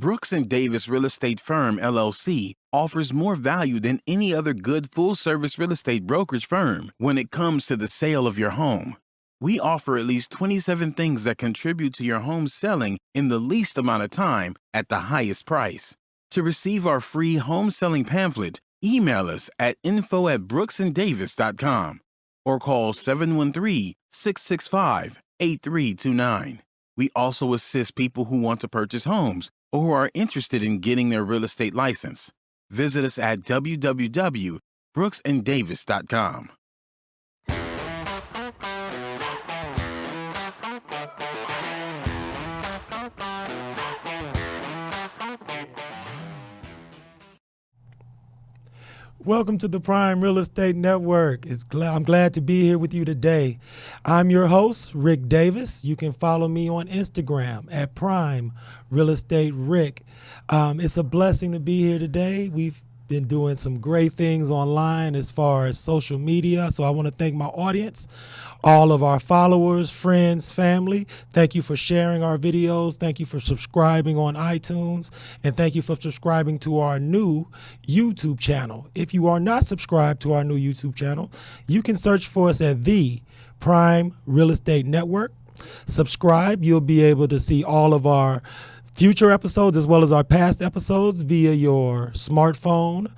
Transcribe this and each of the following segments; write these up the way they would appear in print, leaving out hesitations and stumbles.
Brooks and Davis Real Estate Firm, LLC, offers more value than any other good full-service real estate brokerage firm when it comes to the sale of your home. We offer at least 27 things that contribute to your home selling in the least amount of time at the highest price. To receive our free home selling pamphlet, email us at info@brooksanddavis.com or call 713-665-8329. We also assist people who want to purchase homes or who are interested in getting their real estate license. Visit us at www.brooksanddavis.com. Welcome to the Prime Real Estate Network. I'm glad to be here with you today. I'm your host, Ric Davis. You can follow me on Instagram at Prime Real Estate Ric. It's a blessing to be here today. We've been doing some great things online as far as social media. So I want to thank my audience, all of our followers, friends, family. Thank you for sharing our videos. Thank you for subscribing on iTunes. And thank you for subscribing to our new YouTube channel. If you are not subscribed to our new YouTube channel, you can search for us at the Prime Real Estate Network. Subscribe. You'll be able to see all of our future episodes as well as our past episodes via your smartphone,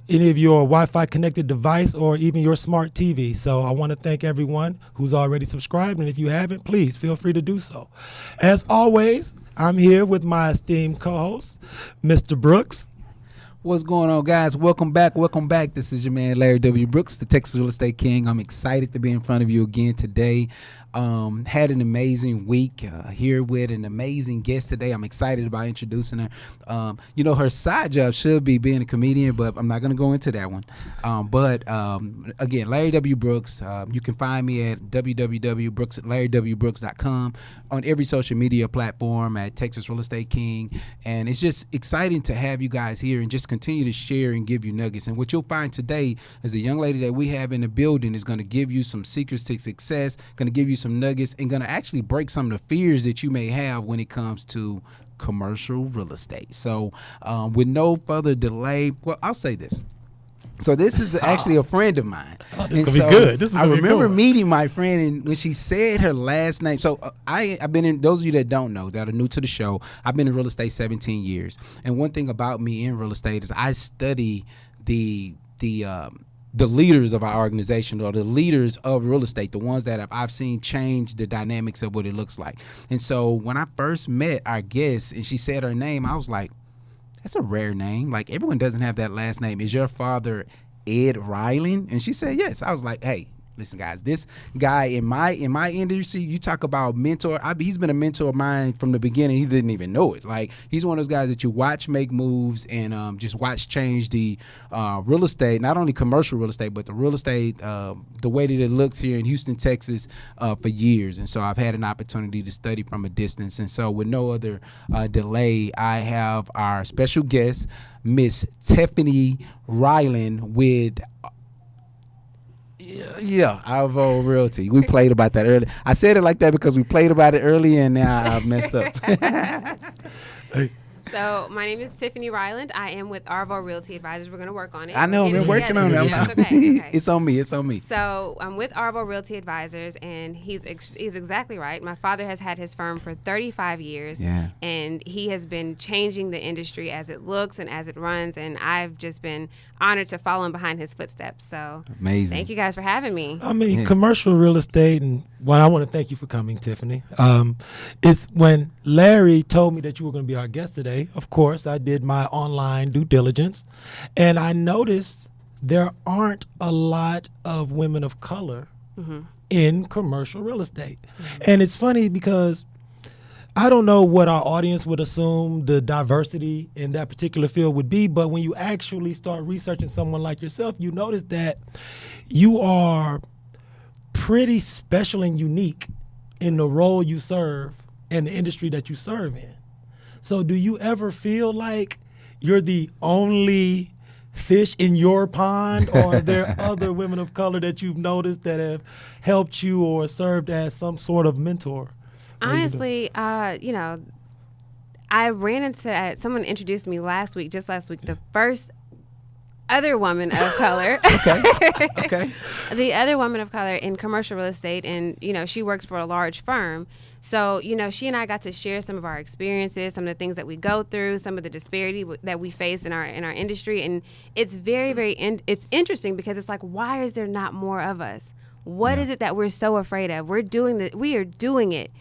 any of your Wi-Fi connected device, or even your smart TV. So I want to thank everyone who's already subscribed, and if you haven't, please feel free to do so. As always, I'm here with my esteemed co-host, Mr. Brooks. What's going on, guys? Welcome back. This is your man, Larry W. Brooks, the Texas Real Estate King. I'm excited to be in front of you again today. Had an amazing week here with an amazing guest today. I'm excited about introducing her. Her side job should be being a comedian, but I'm not going to go into that one. Again, Larry W. Brooks. You can find me at www.larrywbrooks.com, on every social media platform at Texas Real Estate King. And it's just exciting to have you guys here and just continue to share and give you nuggets. And what you'll find today is the young lady that we have in the building is going to give you some secrets to success, going to give you some nuggets, and going to actually break some of the fears that you may have when it comes to commercial real estate. So with no further delay, well, I'll say this. So this is actually a friend of mine. This is going to be good. I remember meeting my friend, and when she said her last name, so I've been in, those of you that don't know, that are new to the show, I've been in real estate 17 years. And one thing about me in real estate is I study the leaders of our organization, or the leaders of real estate, the ones that I've seen change the dynamics of what it looks like. And so when I first met our guest and she said her name, I was like, that's a rare name. Like, everyone doesn't have that last name. Is your father Ed Ryland? And she said yes. I was like, hey, listen, guys, this guy in my industry, you talk about mentor. He's been a mentor of mine from the beginning. He didn't even know it. Like, he's one of those guys that you watch make moves and just watch change the real estate, not only commercial real estate, but the real estate, the way that it looks here in Houston, Texas, for years. And so I've had an opportunity to study from a distance. And so with no other delay, I have our special guest, Miss Tiffany Ryland with ARVO Realty. We played about that earlier. I said it like that because we played about it earlier, and now I've messed up. So my name is Tiffany Ryland. I am with ARVO Realty Advisors. We're going to work on it. I know. I've been working on it. Yeah, it's okay. It's on me. It's on me. So I'm with ARVO Realty Advisors, and he's exactly right. My father has had his firm for 35 years, and he has been changing the industry as it looks and as it runs, and I've just been honored to follow in behind his footsteps. So amazing. Thank you guys for having me. I mean, commercial real estate, and I want to thank you for coming, Tiffany. It's when Larry told me that you were going to be our guest today, of course, I did my online due diligence, and I noticed there aren't a lot of women of color in commercial real estate. And it's funny because I don't know what our audience would assume the diversity in that particular field would be, but when you actually start researching someone like yourself, you notice that you are pretty special and unique in the role you serve and the industry that you serve in. So do you ever feel like you're the only fish in your pond, or are there other women of color that you've noticed that have helped you or served as some sort of mentor? Honestly, I ran into someone introduced me last week, the first other woman of color. Okay. The other woman of color in commercial real estate, and she works for a large firm. So she and I got to share some of our experiences, some of the things that we go through, some of the disparity that we face in our industry, and it's very, very it's interesting because it's like, why is there not more of us? What is it that we're so afraid of? We are doing it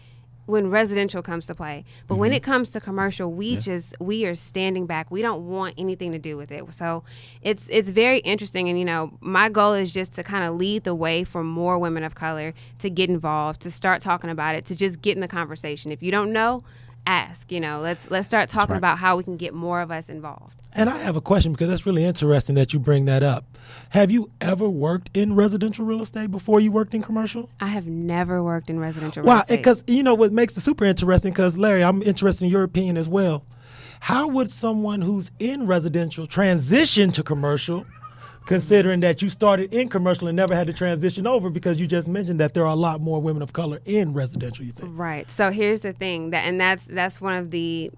when residential comes to play, but when it comes to commercial, we are standing back. We don't want anything to do with it. So it's very interesting, and my goal is just to kind of lead the way for more women of color to get involved, to start talking about it, to just get in the conversation. If you don't know, ask. Let's start talking about how we can get more of us involved. And I have a question, because that's really interesting that you bring that up. Have you ever worked in residential real estate before you worked in commercial? I have never worked in residential real estate. Because what makes it super interesting, because Larry, I'm interested in your opinion as well. How would someone who's in residential transition to commercial, considering that you started in commercial and never had to transition over, because you just mentioned that there are a lot more women of color in residential, you think? Right. So here's the thing, that's one of the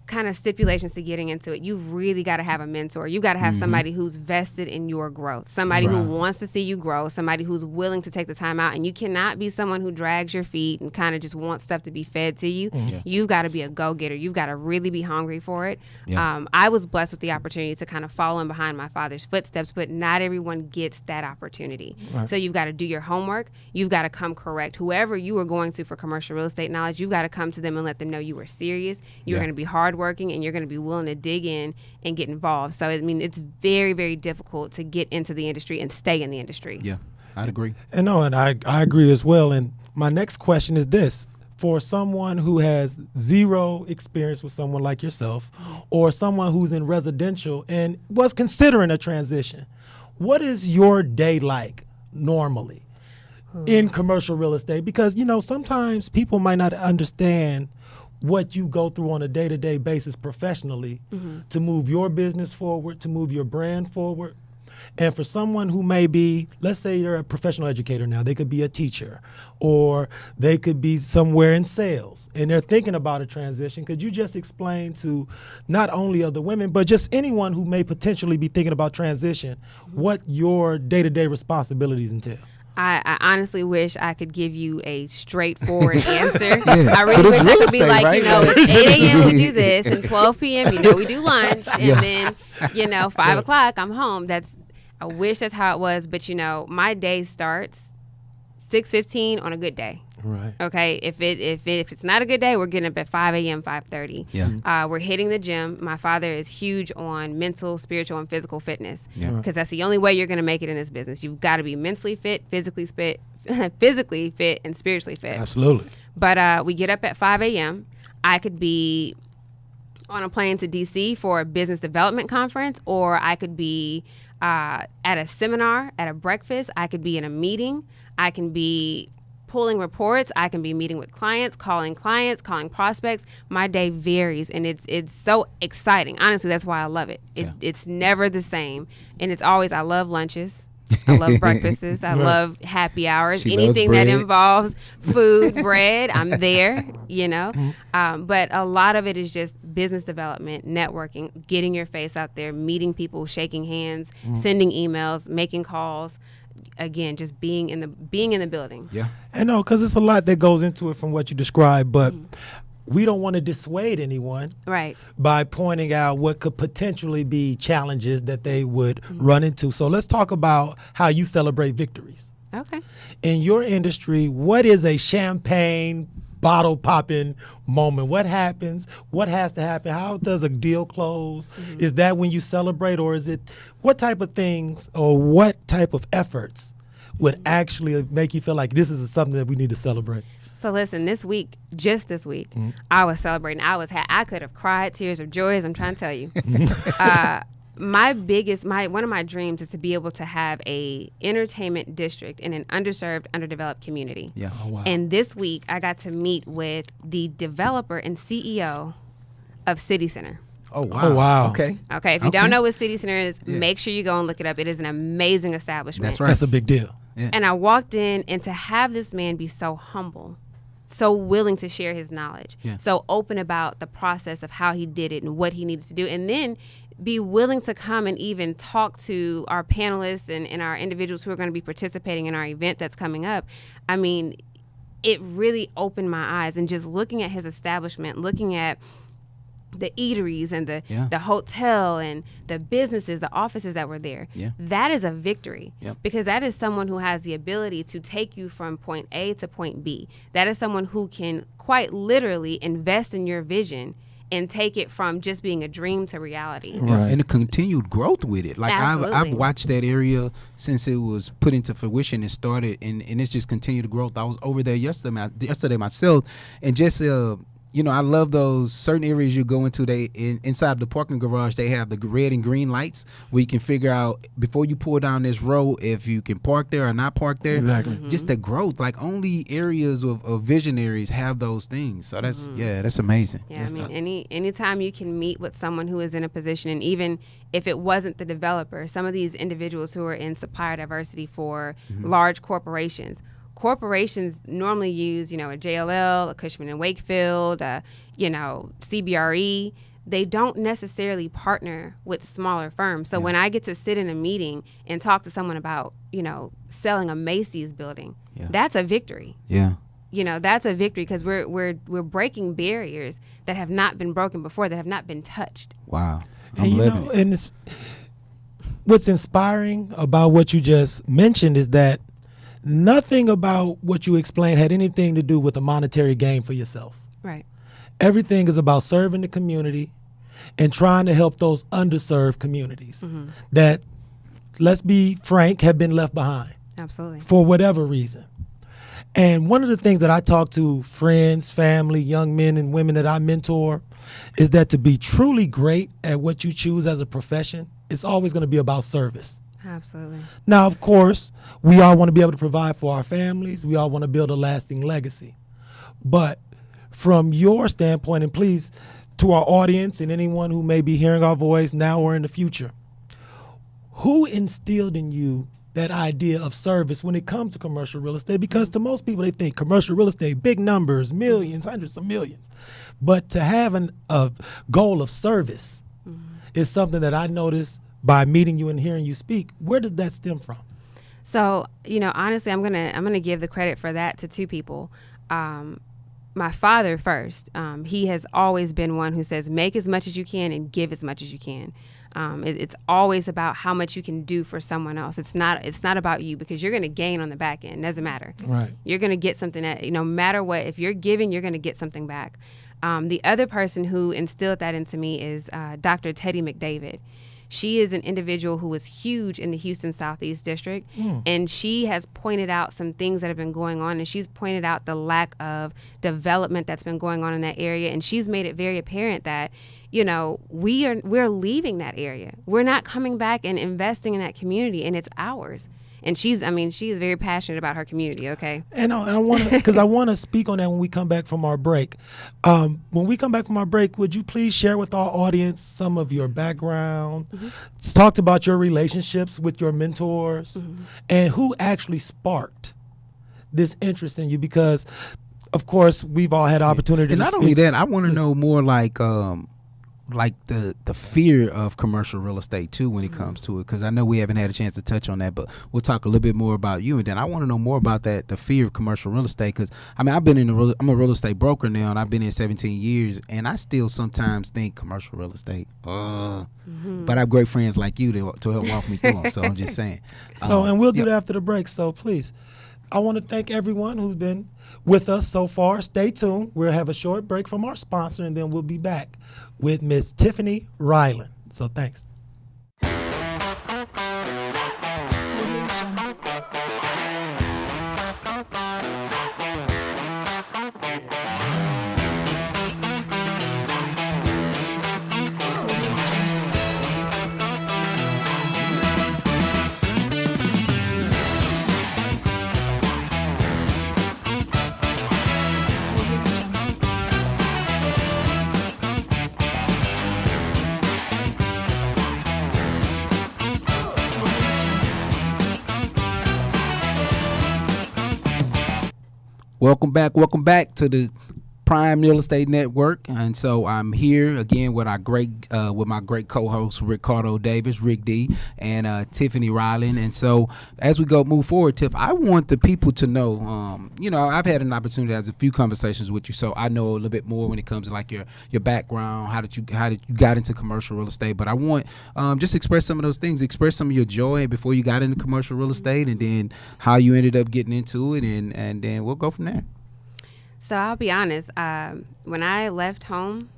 kind of stipulations to getting into it. You've really got to have a mentor. You got to have somebody who's vested in your growth, somebody who wants to see you grow, somebody who's willing to take the time out. And you cannot be someone who drags your feet and kind of just wants stuff to be fed to you. You've got to be a go-getter. You've got to really be hungry for it. I was blessed with the opportunity to kind of follow in behind my father's footsteps, but not everyone gets that opportunity. So you've got to do your homework. You've got to come correct. Whoever you are going to for commercial real estate knowledge, you've got to come to them and let them know you were serious. You're going to be hardworking, and you're going to be willing to dig in and get involved. So it's very, very difficult to get into the industry and stay in the industry. Yeah, I'd agree. And I agree as well. And my next question is this: for someone who has zero experience with someone like yourself, or someone who's in residential and was considering a transition, what is your day like normally in commercial real estate? Because sometimes people might not understand what you go through on a day-to-day basis professionally to move your business forward, to move your brand forward. And for someone who may be, let's say you're a professional educator now, they could be a teacher, or they could be somewhere in sales, and they're thinking about a transition. Could you just explain to not only other women, but just anyone who may potentially be thinking about transition, what your day-to-day responsibilities entail? I honestly wish I could give you a straightforward answer. I really wish I could be like, right? It's 8 a.m. we do this, and 12 p.m. we do lunch, and then 5 o'clock I'm home. I wish that's how it was, but my day starts 6:15 on a good day. Right. Okay. If it's not a good day, we're getting up at 5 a.m., 5:30. Yeah. We're hitting the gym. My father is huge on mental, spiritual, and physical fitness. Yeah. Because that's the only way you're going to make it in this business. You've got to be mentally fit, physically fit, and spiritually fit. Absolutely. But we get up at 5 a.m. I could be on a plane to D.C. for a business development conference, or I could be at a seminar, at a breakfast. I could be in a meeting. I can be pulling reports. I can be meeting with clients, calling prospects. My day varies, and it's so exciting. Honestly, that's why I love it. It's never the same, and it's always, I love lunches. I love breakfasts. I love happy hours. Anything that involves food, bread, I'm there, But a lot of it is just business development, networking, getting your face out there, meeting people, shaking hands, sending emails, making calls. Again, just being in the building. Yeah. I know, because it's a lot that goes into it from what you described, but we don't want to dissuade anyone by pointing out what could potentially be challenges that they would run into. So let's talk about how you celebrate victories. Okay. In your industry, what is a champagne bottle popping moment? What happens? What has to happen? How does a deal close? Is that when you celebrate, or is it what type of things or what type of efforts would actually make you feel like this is something that we need to celebrate? So listen, just this week, I was celebrating. I could have cried tears of joy, as I'm trying to tell you. One of my dreams is to be able to have a entertainment district in an underserved, underdeveloped community. Yeah. Oh, wow. And this week, I got to meet with the developer and CEO of City Center. Oh, wow. Oh, wow. Okay. Okay. If you don't know what City Center is, make sure you go and look it up. It is an amazing establishment. That's right. That's a big deal. Yeah. And I walked in, and to have this man be so humble so willing to share his knowledge, Yeah. so open about the process of how he did it and what he needed to do, and then be willing to come and even talk to our panelists and our individuals who are going to be participating in our event that's coming up. I mean, it really opened my eyes, and just looking at his establishment, looking at the eateries and the hotel and the businesses, the offices that were there. Yeah. That is a victory, Yep. because that is someone who has the ability to take you from point A to point B. That is someone who can quite literally invest in your vision and take it from just being a dream to reality. Yeah, Right. and the continued growth with it. Like I've Absolutely. watched that area since it was put into fruition and started, and it's just continued to grow. I was over there yesterday myself, and just I love those certain areas you go into. Inside the parking garage, they have the red and green lights where you can figure out before you pull down this road if you can park there or not park there. Exactly. Just the growth. Like only areas of visionaries have those things. So that's amazing. Yeah, I mean, anytime you can meet with someone who is in a position, and even if it wasn't the developer, some of these individuals who are in supplier diversity for large corporations. Corporations normally use, a JLL, a Cushman and Wakefield, CBRE. They don't necessarily partner with smaller firms. So when I get to sit in a meeting and talk to someone about, selling a Macy's building, that's a victory. Yeah. That's a victory, because we're breaking barriers that have not been broken before, that have not been touched. Wow. And I'm living it. and what's inspiring about what you just mentioned is that nothing about what you explained had anything to do with a monetary gain for yourself. Right. Everything is about serving the community and trying to help those underserved communities that, let's be frank, have been left behind Absolutely. for whatever reason. And one of the things that I talk to friends, family, young men and women that I mentor is that to be truly great at what you choose as a profession, it's always going to be about service. Absolutely. Now, of course, we all want to be able to provide for our families. We all want to build a lasting legacy. But from your standpoint, and please, to our audience and anyone who may be hearing our voice now or in the future, who instilled in you that idea of service when it comes to commercial real estate? Because to most people, they think commercial real estate, big numbers, millions, hundreds of millions. But to have a goal of service is something that I noticed by meeting you and hearing you speak. Where did that stem from? So, honestly, I'm gonna give the credit for that to two people. My father first. He has always been one who says, make as much as you can and give as much as you can. It's always about how much you can do for someone else. It's not about you, because you're going to gain on the back end. Doesn't matter. Right. You're going to get something that, no matter what, if you're giving, you're going to get something back. The other person who instilled that into me is Dr. Teddy McDavid. She is an individual who is huge in the Houston Southeast District, and she has pointed out some things that have been going on, and she's pointed out the lack of development that's been going on in that area, and she's made it very apparent that, we're leaving that area. We're not coming back and investing in that community, and it's ours. And she is very passionate about her community, okay? And I want to, because I want to speak on that when we come back from our break. When we come back from our break, would you please share with our audience some of your background, talked about your relationships with your mentors, and who actually sparked this interest in you? Because, of course, we've all had opportunity And to not speak. only that, I want to know more like the fear of commercial real estate too when it comes to it, because I know we haven't had a chance to touch on that, but we'll talk a little bit more about you, and then I want to know more about the fear of commercial real estate, because I'm a real estate broker now, and I've been in 17 years, and I still sometimes think commercial real estate, but I have great friends like you to help walk me through them, so I'm just saying. So, and we'll do that after the break. So please, I want to thank everyone who's been with us so far. Stay tuned. We'll have a short break from our sponsor, and then we'll be back with Miss Tiffany Ryland. So thanks. Welcome back to the Prime Real Estate Network. And so I'm here again with my great co-host Ricardo Davis, Rick D, and Tiffany Ryland. And so as we move forward, Tiff, I want the people to know, I've had an opportunity to have a few conversations with you, so I know a little bit more when it comes to like your background, how did you got into commercial real estate. But I want just express some of those things, express some of your joy before you got into commercial real estate, and then how you ended up getting into it, and then we'll go from there. So I'll be honest, when I left home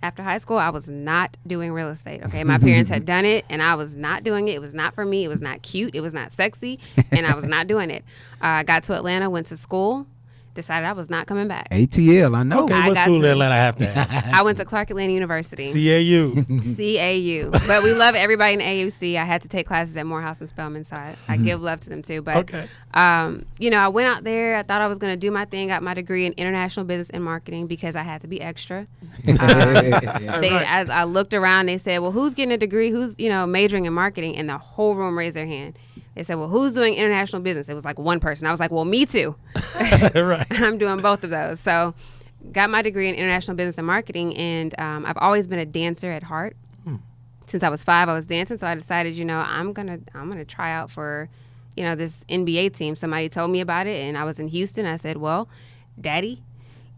after high school, I was not doing real estate. Okay, my parents had done it, and I was not doing it. It was not for me. It was not cute. It was not sexy, and I was not doing it. I got to Atlanta, went to school, decided I was not coming back. ATL, I know. Okay, what school in Atlanta I have to ask? I went to Clark Atlanta University. CAU. CAU. But we love everybody in AUC. I had to take classes at Morehouse and Spelman, so I give love to them too. But, okay. I went out there. I thought I was going to do my thing. Got my degree in international business and marketing because I had to be extra. I looked around. They said, well, who's getting a degree? Who's, majoring in marketing? And the whole room raised their hand. They said, well, who's doing international business? It was like one person. I was like, well, me too. Right. I'm doing both of those. So got my degree in international business and marketing. And I've always been a dancer at heart. Since I was 5, I was dancing. So I decided, I'm going to try out for, this NBA team. Somebody told me about it, and I was in Houston. I said, well, Daddy,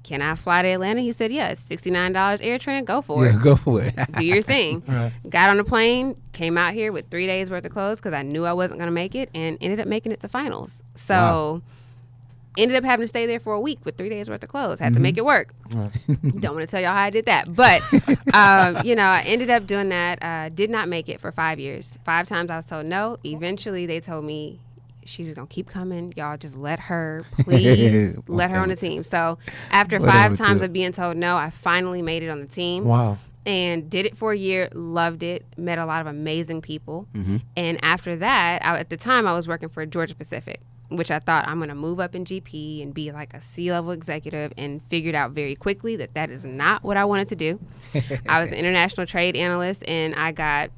can I fly to Atlanta? He said, yeah, it's $69 air train. Go for it. Yeah, go for it. Do your thing. Right. Got on a plane, came out here with 3 days worth of clothes because I knew I wasn't going to make it, and ended up making it to finals. So ended up having to stay there for a week with 3 days worth of clothes. Had to make it work. Right. Don't want to tell y'all how I did that. But, I ended up doing that. Did not make it for 5 years. 5 times I was told no. Eventually they told me, she's just going to keep coming. Y'all just let her, please, let her on the team. So after 5 times of being told no, I finally made it on the team. Wow. And did it for a year, loved it, met a lot of amazing people. And after that, at the time I was working for Georgia Pacific, which I thought I'm going to move up in GP and be like a C-level executive, and figured out very quickly that is not what I wanted to do. I was an international trade analyst, and I got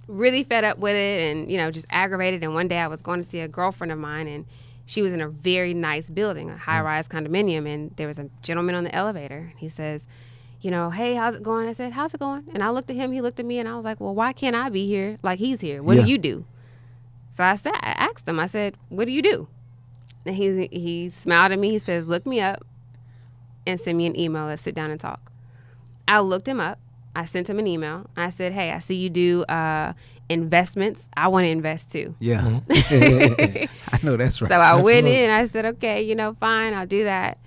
really fed up with it and, just aggravated. And one day I was going to see a girlfriend of mine, and she was in a very nice building, a high-rise condominium, and there was a gentleman on the elevator. He says, hey, how's it going? I said, how's it going? And I looked at him, he looked at me, and I was like, well, why can't I be here like he's here? What do you do? So I asked him, I said, what do you do? And he smiled at me. He says, look me up and send me an email. Let's sit down and talk. I looked him up. I sent him an email. I said, hey, I see you do investments. I want to invest too. Yeah. I know that's right. So I went in. I said, okay, fine, I'll do that.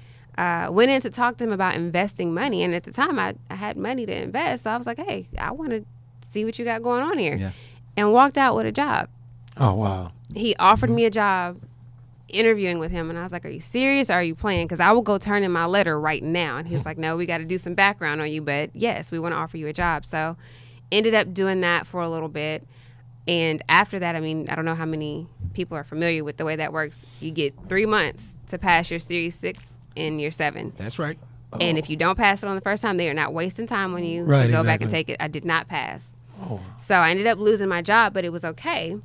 Went in to talk to him about investing money. And at the time, I had money to invest. So I was like, hey, I want to see what you got going on here. Yeah. And walked out with a job. Oh, wow. He offered me a job interviewing with him, and I was like, are you serious or are you playing? Because I will go turn in my letter right now. And he's like, no, we got to do some background on you, but yes, we want to offer you a job. So ended up doing that for a little bit. And after that, I don't know how many people are familiar with the way that works. You get 3 months to pass your Series 6 in year 7. That's right. And if you don't pass it on the first time, they are not wasting time on you Right, to go back exactly. and take it. I did not pass. Oh. So I ended up losing my job, but it was okay,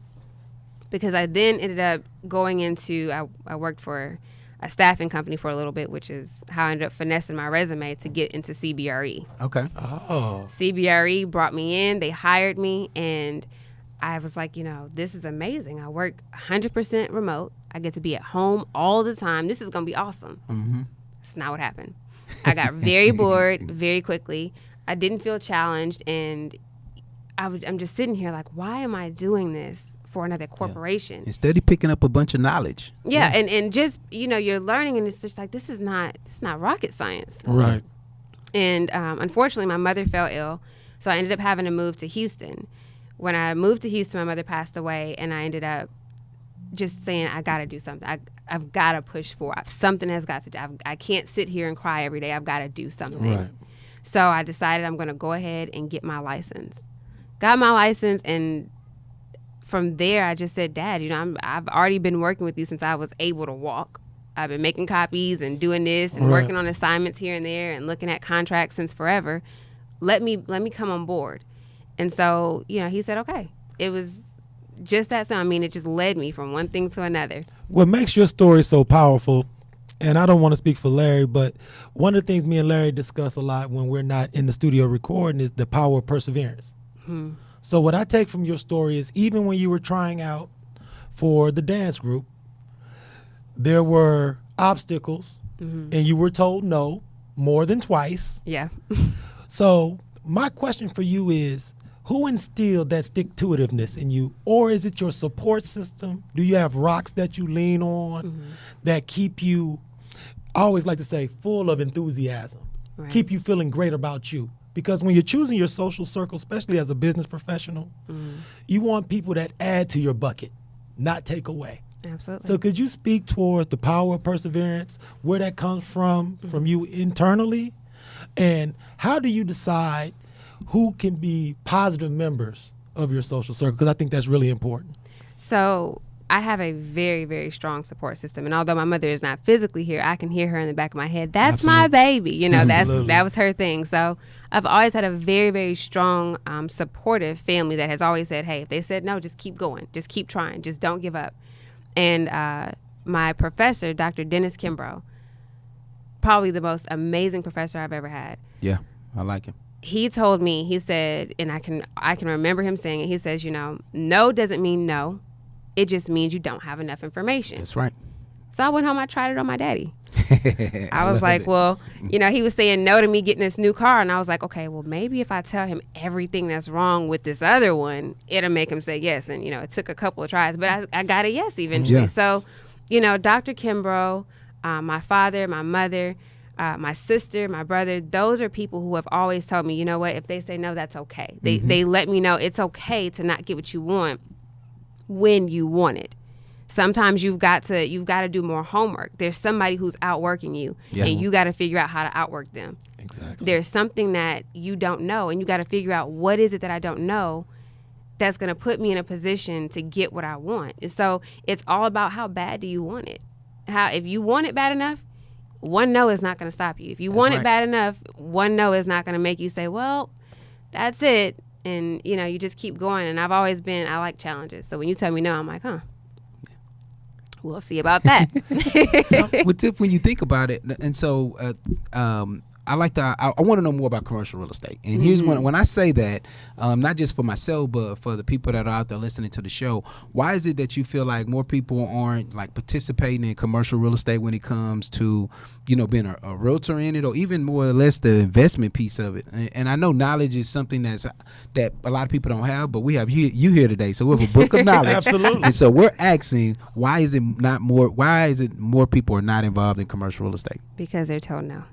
because I then ended up going into, I worked for a staffing company for a little bit, which is how I ended up finessing my resume to get into CBRE. Okay. Oh. CBRE brought me in, they hired me, and I was like, this is amazing. I work 100% remote. I get to be at home all the time. This is going to be awesome. It's not what happened. I got very bored very quickly. I didn't feel challenged, and I'm just sitting here like, why am I doing this for another corporation? Instead of picking up a bunch of knowledge. Yeah. And just, you're learning, and it's just like, it's not rocket science. Right. And unfortunately, my mother fell ill, so I ended up having to move to Houston. When I moved to Houston, my mother passed away, and I ended up just saying, I got to do something. I've got to push forward. Something has got to do. I can't sit here and cry every day. I've got to do something. Right. So I decided I'm going to go ahead and get my license. Got my license, and from there, I just said, Dad, I've already been working with you since I was able to walk. I've been making copies and doing this and working on assignments here and there and looking at contracts since forever. Let me come on board. And so, he said, okay. It was just that. So, it just led me from one thing to another. What makes your story so powerful and I don't want to speak for Larry, but one of the things me and Larry discuss a lot when we're not in the studio recording is the power of perseverance. So what I take from your story is even when you were trying out for the dance group, there were obstacles and you were told no more than twice. Yeah. So my question for you is, who instilled that stick-to-itiveness in you? Or is it your support system? Do you have rocks that you lean on that keep you, I always like to say, full of enthusiasm, keep you feeling great about you? Because when you're choosing your social circle, especially as a business professional, you want people that add to your bucket, not take away. Absolutely. So could you speak towards the power of perseverance, where that comes from you internally? And how do you decide who can be positive members of your social circle? Because I think that's really important. So I have a very, very strong support system. And although my mother is not physically here, I can hear her in the back of my head. That's my baby. You know, that was her thing. So I've always had a very, very strong, supportive family that has always said, hey, if they said no, just keep going. Just keep trying. Just don't give up. And my professor, Dr. Dennis Kimbrough, probably the most amazing professor I've ever had. Yeah, I like him. He told me, he said, and I can remember him saying it, he says, you know, no doesn't mean no. It just means you don't have enough information. That's right. So I went home, I tried it on my daddy. I was like, well, you know, he was saying no to me getting this new car. And I was like, okay, well, maybe if I tell him everything that's wrong with this other one, it'll make him say yes. And, you know, it took a couple of tries, but I got a yes eventually. Yeah. So, you know, Dr. Kimbrough, my father, my mother, my sister, my brother, those are people who have always told me, you know what, if they say no, that's okay. They let me know it's okay to not get what you want when you want it. Sometimes you've got to do more homework. There's somebody who's outworking you, and you got to figure out how to outwork them. Exactly. There's something that you don't know, and you got to figure out what is it that I don't know that's going to put me in a position to get what I want. And so it's all about how bad do you want it. If you want it bad enough, one no is not going to stop you. If you want it bad enough, one no is not going to make you say, well, that's it. And, you know, you just keep going. And I like challenges. So when you tell me no, I'm like, we'll see about that. Well, Tiff, when you think about it, and so I want to know more about commercial real estate. And here's when I say that, not just for myself, but for the people that are out there listening to the show, why is it that you feel like more people aren't like participating in commercial real estate when it comes to, you know, being a realtor in it, or even more or less the investment piece of it? And I know knowledge is something that a lot of people don't have, but we have you here today. So we have a book of knowledge. Absolutely. And so we're asking, why is it more people are not involved in commercial real estate? Because they're told no.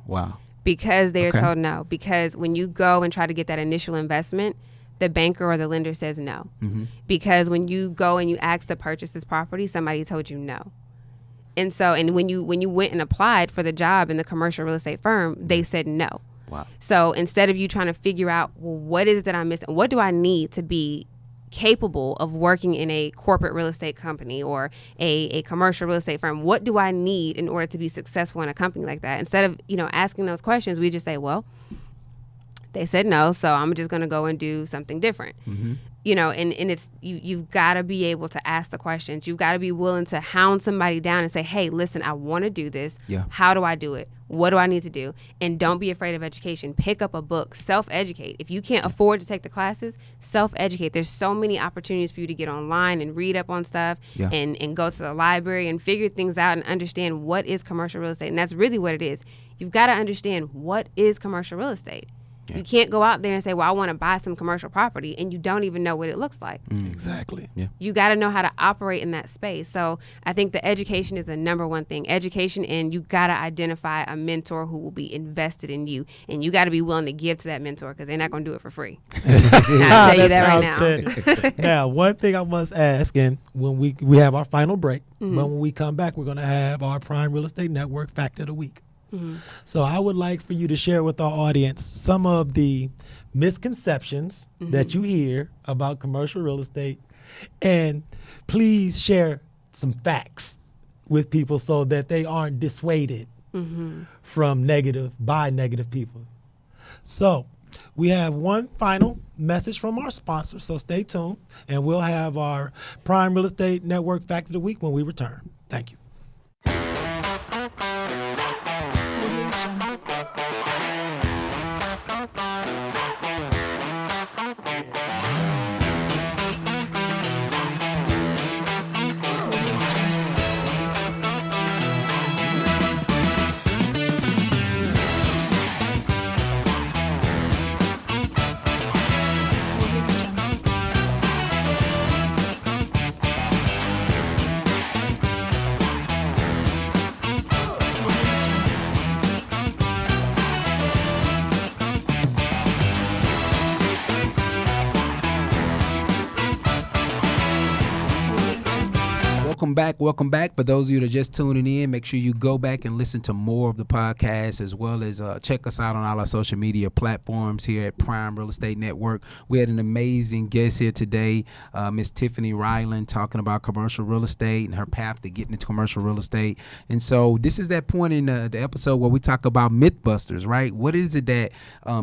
Wow. Because they're told no. Because when you go and try to get that initial investment, the banker or the lender says no. Because when you go and you ask to purchase this property, somebody told you no. And so, and when you went and applied for the job in the commercial real estate firm, they said no. Wow. So instead of you trying to figure out, well, what is it that I'm missing? What do I need to be capable of working in a corporate real estate company or a commercial real estate firm? What do I need in order to be successful in a company like that? Instead of, you know, asking those questions, we just say, well, they said no, so I'm just going to go and do something different. You know, and it's you've got to be able to ask the questions. You've got to be willing to hound somebody down and say, hey, listen, I want to do this. Yeah. How do I do it? What do I need to do? And don't be afraid of education. Pick up a book. Self-educate. If you can't afford to take the classes, self-educate. There's so many opportunities for you to get online and read up on stuff and go to the library and figure things out and understand what is commercial real estate. And that's really what it is. You've got to understand what is commercial real estate. You can't go out there and say, well, I want to buy some commercial property, and you don't even know what it looks like. Exactly. Yeah. You got to know how to operate in that space. So I think the education is the number one thing. Education, and you got to identify a mentor who will be invested in you. And you got to be willing to give to that mentor, because they're not going to do it for free. I'll tell you that right now. Now, one thing I must ask, and when we have our final break, but when we come back, we're going to have our Prime Real Estate Network Fact of the Week. So I would like for you to share with our audience some of the misconceptions that you hear about commercial real estate, and please share some facts with people so that they aren't dissuaded from negative people. So we have one final message from our sponsor, so stay tuned, and we'll have our Prime Real Estate Network Fact of the Week when we return. Thank you. welcome back. Welcome back. For those of you that are just tuning in, make sure you go back and listen to more of the podcast, as well as check us out on all our social media platforms here at Prime Real Estate Network. We had an amazing guest here today, Miss Tiffany Ryland, talking about commercial real estate and her path to getting into commercial real estate. And so this is that point in the episode where we talk about mythbusters, right? What is it that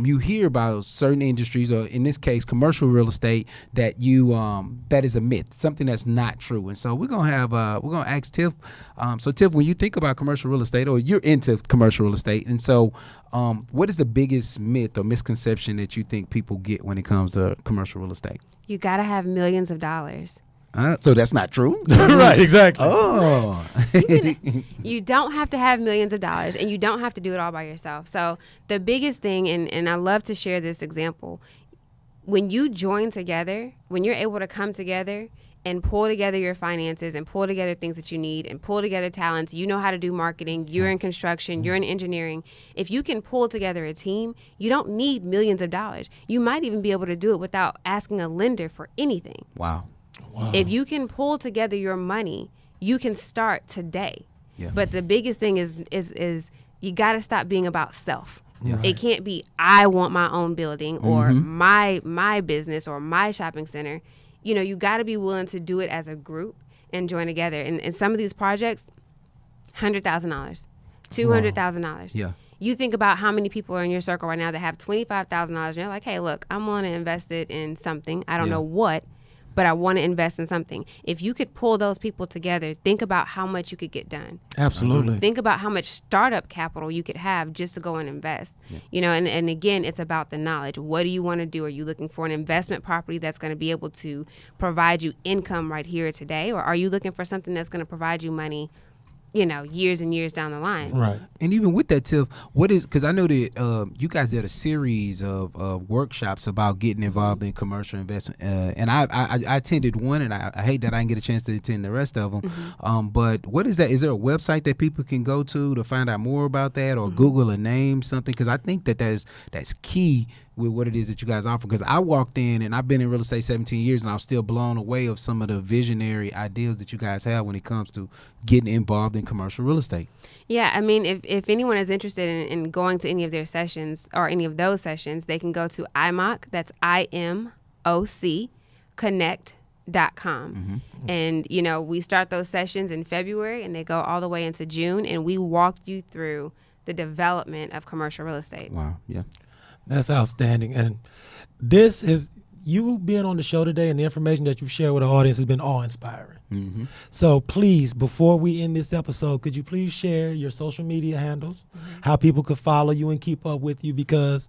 you hear about certain industries, or in this case, commercial real estate, that you that is a myth, something that's not true? And so we're gonna ask Tiff. So Tiff, when you think about commercial real estate, or you're into commercial real estate, and so what is the biggest myth or misconception that you think people get when it comes to commercial real estate? You got to have millions of dollars. So that's not true. Right, exactly. Oh, You don't have to have millions of dollars, and you don't have to do it all by yourself. So the biggest thing, and I love to share this example, when you join together, when you're able to come together and pull together your finances and pull together things that you need and pull together talents, you know how to do marketing, you're in construction, you're in engineering. If you can pull together a team, you don't need millions of dollars. You might even be able to do it without asking a lender for anything. wow. If you can pull together your money, you can start today. Yeah. But the biggest thing is you got to stop being about self. Yeah. It can't be I want my own building or my business or my shopping center. You know, you got to be willing to do it as a group and join together. And some of these projects, $100,000, $200,000. Yeah. You think about how many people are in your circle right now that have $25,000, and they're like, hey, look, I'm willing to invest it in something. I don't know what, but I want to invest in something. If you could pull those people together, think about how much you could get done. Absolutely. Think about how much startup capital you could have just to go and invest. You know, and again, it's about the knowledge. What do you want to do? Are you looking for an investment property that's going to be able to provide you income right here today? Or are you looking for something that's going to provide you money, you know, years and years down the line? Right. And even with that, Tiff, because I know that you guys did a series of workshops about getting involved in commercial investment, and I attended one, and I hate that I didn't get a chance to attend the rest of them. But what is that? Is there a website that people can go to find out more about that, or Google a name, something? Because I think that's key with what it is that you guys offer. Because I walked in, and I've been in real estate 17 years, and I was still blown away of some of the visionary ideas that you guys have when it comes to getting involved in commercial real estate. Yeah, I mean, if anyone is interested in going to any of their sessions or any of those sessions, they can go to IMOC, that's IMOC, connect.com. And, you know, we start those sessions in February, and they go all the way into June, and we walk you through the development of commercial real estate. Wow, yeah. That's outstanding. And this is, you being on the show today and the information that you've shared with the audience has been awe-inspiring. So please, before we end this episode, could you please share your social media handles, how people could follow you and keep up with you? Because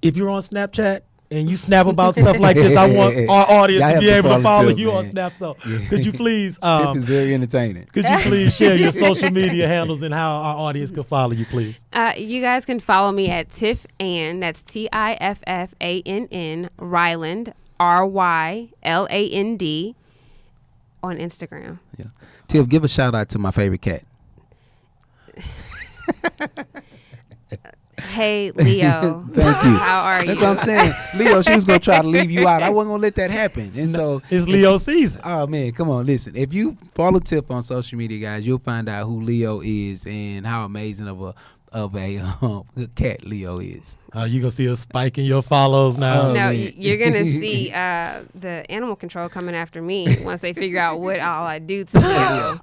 if you're on Snapchat and you snap about stuff like this, I want our audience to be able to follow you on Snap. So could you please, Tiff is very entertaining. could you please share your social media handles and how our audience could follow you, please? You guys can follow me at Tiff Ann, that's TIFFANN, Ryland, RYLAND, on Instagram. Yeah. Tiff, give a shout out to my favorite cat. Hey, Leo. Thank you. How are That's you? what I'm saying. Leo, she was going to try to leave you out. I wasn't going to let that happen. And so It's Leo season. Oh man, come on, listen. If you follow Tiff on social media, guys, you'll find out who Leo is and how amazing of a cat Leo is. You gonna see a spike in your follows now. Oh, No, man. you're going to see the animal control coming after me once they figure out what all I do to Leo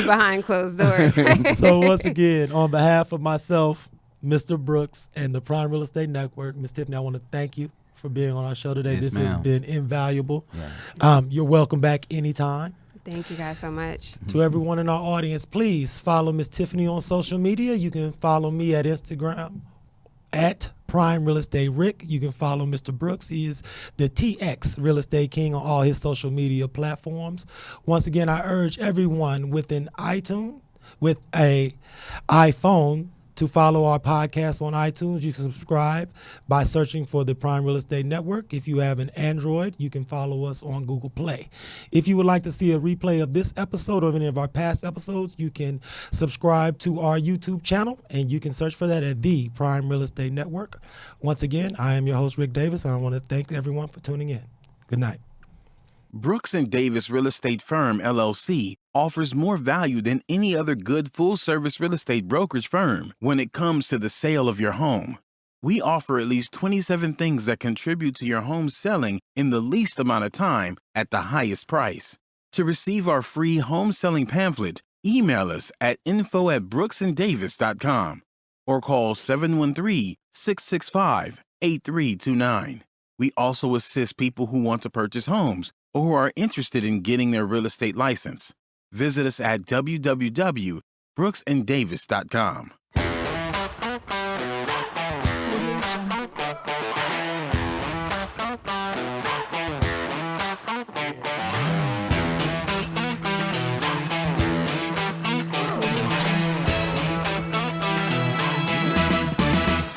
behind closed doors. So once again, on behalf of myself, Mr. Brooks, and the Prime Real Estate Network, Ms. Tiffany, I want to thank you for being on our show today. Yes, this has ma'am. been invaluable. Yeah. You're welcome back anytime. Thank you guys so much. To everyone in our audience, please follow Ms. Tiffany on social media. You can follow me at Instagram at Prime Real Estate Rick. You can follow Mr. Brooks. He is the TX Real Estate King on all his social media platforms. Once again, I urge everyone with an iPhone, to follow our podcast on iTunes. You can subscribe by searching for the Prime Real Estate Network. If you have an Android, you can follow us on Google Play. If you would like to see a replay of this episode or any of our past episodes, you can subscribe to our YouTube channel, and you can search for that at the Prime Real Estate Network. Once again, I am your host, Rick Davis, and I want to thank everyone for tuning in. Good night. Brooks and Davis Real Estate Firm, LLC, offers more value than any other good full-service real estate brokerage firm when it comes to the sale of your home. We offer at least 27 things that contribute to your home selling in the least amount of time at the highest price. To receive our free home selling pamphlet, email us at info@brooksanddavis.com or call 713-665-8329. We also assist people who want to purchase homes or who are interested in getting their real estate license. Visit us at www.brooksanddavis.com.